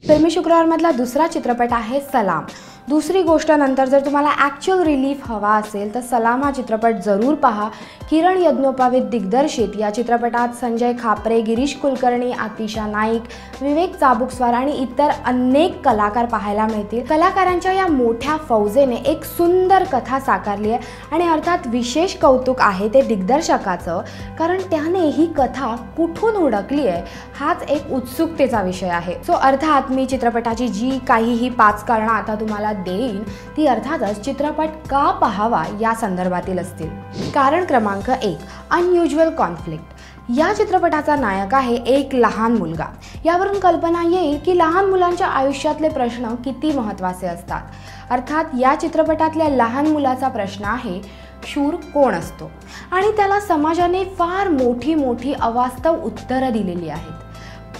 फिल्मी शुक्रवारमधला दुसरा चित्रपट आहे सलाम। दुसरी गोष्ट नंतर जर तुम्हाला ॲक्च्युअल रिलीफ हवा असेल तर सलाम हा चित्रपट जरूर पहा। किरण यज्ञोपावीत दिग्दर्शित या चित्रपटात संजय खापरे, गिरीश कुलकर्णी, आतिशा नाईक, विवेक चाबुकस्वार आणि इतर अनेक कलाकार पाहायला मिळतील। कलाकारांच्या या मोठ्या फौजेने एक सुंदर कथा साकारली आहे आणि अर्थात विशेष कौतुक आहे ते दिग्दर्शकाचं, कारण त्याने ही कथा कुठून हुडकली आहे हाच एक उत्सुकतेचा विषय आहे। अर्थात मी चित्रपटाची जी काहीही 5 कारणं आता तुम्हाला देईन ती अर्थातच चित्रपट का पाहावा या संदर्भातील असतील। कारण क्रमांक 1, अनयुज्युअल कॉन्फ्लिक्ट। या चित्रपटाचा नायक आहे एक लहान मुलगा। यावरून कल्पना येईल की लहान मुलांच्या आयुष्यातले प्रश्न किती महत्त्वाचे असतात। अर्थात या चित्रपटातल्या लहान मुलाचा प्रश्न आहे शूर कोण असतो आणि त्याला समाजाने फार मोठी अवास्तव उत्तरं दिलेली आहेत।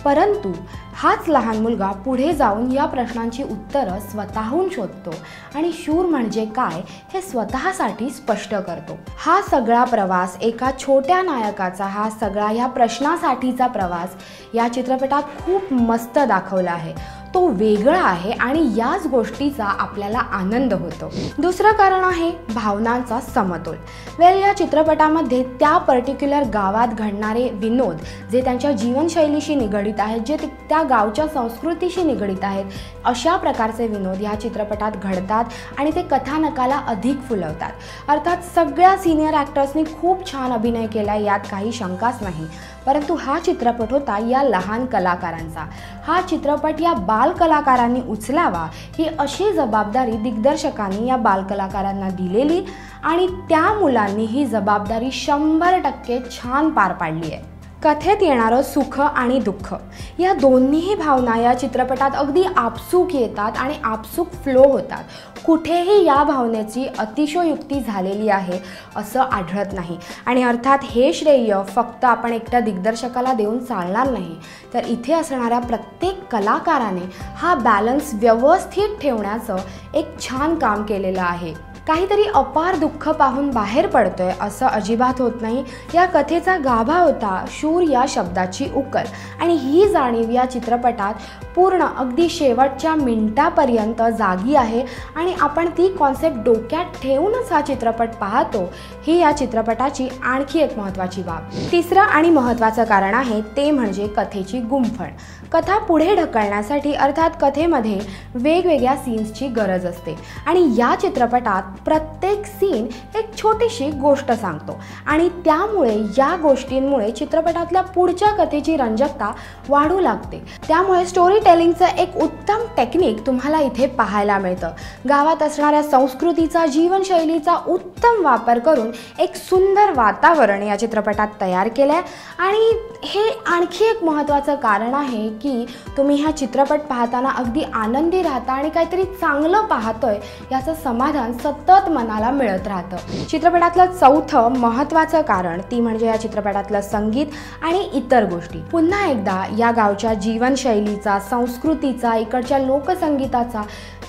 परंतु हाच लहान मुलगा पुढे जाऊन या प्रश्नांची उत्तरं स्वतःहून शोधतो आणि शूर म्हणजे काय हे स्वतःसाठी स्पष्ट करतो। हा सगळा प्रवास एका छोट्या नायकाचा, हा सगळा या प्रश्नासाठीचा प्रवास या चित्रपटात खूप मस्त दाखवला आहे। तो वेगळा आहे आणि याच गोष्टीचा आपल्याला आनंद होतो। दुसरं कारण आहे भावनांचा समतोल। या चित्रपटामध्ये त्या पर्टिक्युलर गावात घडणारे विनोद जे त्यांच्या जीवनशैलीशी निगडित आहेत, जे त्या गावच्या संस्कृतीशी निगडित आहेत, अशा प्रकारचे विनोद या चित्रपटात घडतात आणि ते कथानकाला अधिक फुलवतात। अर्थात सगळ्या सिनियर ॲक्टर्सनी खूप छान अभिनय केला, यात काही शंकाच नाही। परंतु हा चित्रपट होता या लहान कलाकारांचा। हा चित्रपट या बाल कलाकारांनी उचलावा ही अशी जबाबदारी दिग्दर्शकांनी या बाल कलाकारांना दिलेली आणि त्या मुलांनी ही जबाबदारी 100% छान पार पाडली आहे। कथेत येणारं सुख आणि दुःख या दोन्हीही भावना या चित्रपटात अगदी आपसूक येतात आणि आपसूक फ्लो होतात। कुठेही या भावनेची अतिशयोक्ती झालेली आहे असं आढळत नाही आणि अर्थात हे श्रेय फक्त आपण एकट्या दिग्दर्शकाला देऊन चालणार नाही, तर इथे असणाऱ्या प्रत्येक कलाकाराने हा बॅलन्स व्यवस्थित ठेवण्याचं एक छान काम केलेलं आहे। काहीतरी अपार दुःख पाहून बाहेर पडतोय असं अजिबात होत नाही। या कथेचा गाभा होता शूर या शब्दाची उकल आणि ही जाणीव या चित्रपटात पूर्ण अगदी शेवटच्या मिनिटापर्यंत जागी आहे आणि आपण ती कॉन्सेप्ट डोक्यात ठेवूनच हा चित्रपट पाहतो, ही या चित्रपटाची आणखी एक महत्त्वाची बाब। तिसरं आणि महत्त्वाचं कारण आहे ते म्हणजे कथेची गुंफण। कथा पुढे ढकलण्यासाठी अर्थात कथेमध्ये वेगवेगळ्या सीन्सची गरज असते आणि या चित्रपटात प्रत्येक सीन एक छोटीशी गोष्ट सांगतो आणि त्यामुळे या गोष्टींमुळे चित्रपटातल्या पुढच्या कथेची रंजकता वाढू लागते। त्यामुळे स्टोरी टेलिंगचं एक उत्तम टेक्निक तुम्हाला इथे पाहायला मिळतं। गावात असणाऱ्या संस्कृतीचा, जीवनशैलीचा उत्तम वापर करून एक सुंदर वातावरण या चित्रपटात तयार केलंय आणि हे आणखी एक महत्त्वाचं कारण आहे की तुम्ही हा चित्रपट पाहताना अगदी आनंदी राहता आणि काहीतरी चांगलं पाहतोय याचं समाधान सतत मनाला मिळत राहतं। चित्रपटातलं चौथं महत्त्वाचं कारण ती म्हणजे या चित्रपटातलं संगीत आणि इतर गोष्टी। पुन्हा एकदा या गावच्या जीवनशैलीचा, संस्कृतीचा, इकडच्या लोकसंगीताचा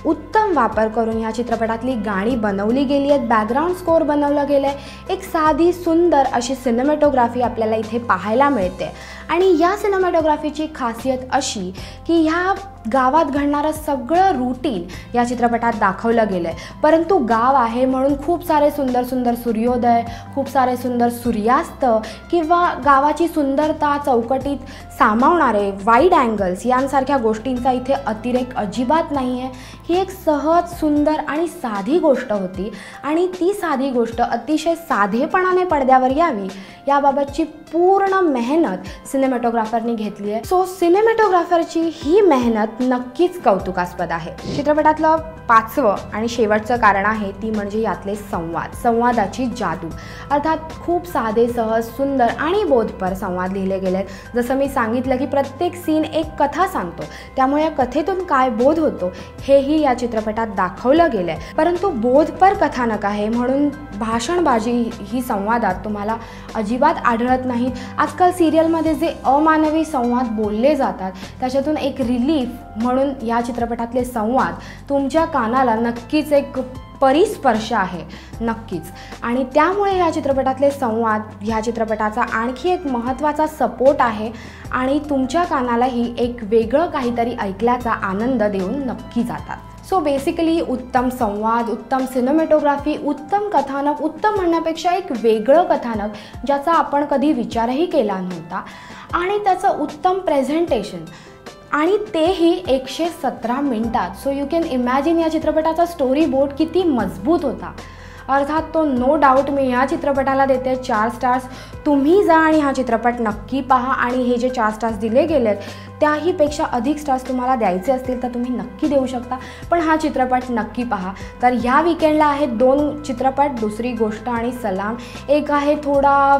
उत्तम वापर करून या चित्रपटातली गाणी बनवली गेली आहेत। बॅकग्राऊंड स्कोअर बनवलं गेलं आहे। एक साधी सुंदर अशी सिनेमॅटोग्राफी आपल्याला इथे पाहायला मिळते आणि या सिनेमॅटोग्राफीची खासियत अशी की ह्या गावात घडणारं सगळं रूटीन या चित्रपटात दाखवलं गेलं आहे। परंतु गाव आहे म्हणून खूप सारे सुंदर सूर्योदय, खूप सारे सुंदर सूर्यास्त किंवा गावाची सुंदरता चौकटीत सामावणारे वाईड अँगल्स यांसारख्या गोष्टींचा इथे अतिरेक अजिबात नाही आहे। ही एक सहज, सुंदर आणि साधी गोष्ट होती आणि ती साधी गोष्ट अतिशय साधेपणाने पडद्यावर यावी याबाबतची पूर्ण मेहनत सिनेमॅटोग्राफरनी घेतली आहे। सिनेमॅटोग्राफरची ही मेहनत नक्कीच कौतुकास्पद आहे। चित्रपटातलं 5वं आणि शेवटचं कारण आहे ती म्हणजे यातले संवादाची जादू। अर्थात खूप साधे, सहज, सुंदर आणि बोधपर संवाद लिहिले गेले आहेत। जसं मी सांगितलं की प्रत्येक सीन एक कथा सांगतो, त्यामुळे या कथेतून काय बोध होतो हेही या चित्रपटात दाखवलं गेलं आहे। परंतु बोधपर कथानक आहे म्हणून भाषणबाजी ही संवादात तुम्हाला अजिबात आढळत नाहीत। आजकाल सिरियलमध्ये जे अमानवी संवाद बोलले जातात त्याच्यातून एक रिलीफ म्हणून या चित्रपटातले संवाद तुमच्या कानाला नक्कीच एक परिस्पर्श आहे नक्कीच. आणि त्यामुळे ह्या चित्रपटातले संवाद ह्या चित्रपटाचा आणखी एक महत्त्वाचा सपोर्ट आहे आणि तुमच्या कानालाही एक वेगळं काहीतरी ऐकल्याचा आनंद देऊन नक्की जातात. सो बेसिकली उत्तम संवाद, उत्तम सिनेमॅटोग्राफी, उत्तम कथानक, उत्तम म्हणण्यापेक्षा एक वेगळं कथानक ज्याचा आपण कधी विचारही केला नव्हता आणि त्याचं उत्तम प्रेझेंटेशन आणि तेही 117 मिनिटात. सो यू कॅन इमॅजिन या चित्रपटाचा स्टोरी बोर्ड किती मजबूत होता. अर्थात तो नो डाऊट मी ह्या चित्रपटाला देते 4 स्टार्स. तुम्ही जा आणि हा चित्रपट नक्की पहा आणि हे जे 4 स्टार्स दिले गेलेत त्याहीपेक्षा अधिक स्टार्स तुम्हाला द्यायचे असतील तर तुम्ही नक्की देऊ शकता, पण हा चित्रपट नक्की पहा. तर ह्या विकेंडला आहेत 2 चित्रपट, दुसरी गोष्ट आणि सलाम. एक आहे थोडा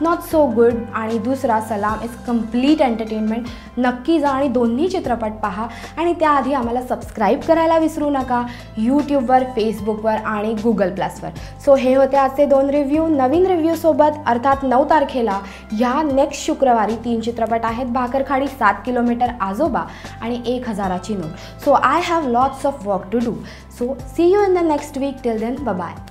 नॉट सो गुड आणि दुसरा सलाम इज कम्प्लीट एंटरटेनमेंट. नक्की जा आणि दोन्ही चित्रपट पहा आणि त्याआधी आम्हाला सबस्क्राईब करायला विसरू नका यूट्यूबवर, फेसबुकवर आणि Google+वर. सो हे होते आजचे 2 रिव्ह्यू. नवीन रिव्ह्यूसोबत अर्थात 9 तारखेला ह्या नेक्स्ट शुक्रवारी 3 चित्रपट आहेत. भाकरखाडी, 7 किलोमीटर, आजोबा आणि 1000ची note. So I have lots of work to do. So see you in the next week. Till then, bye bye.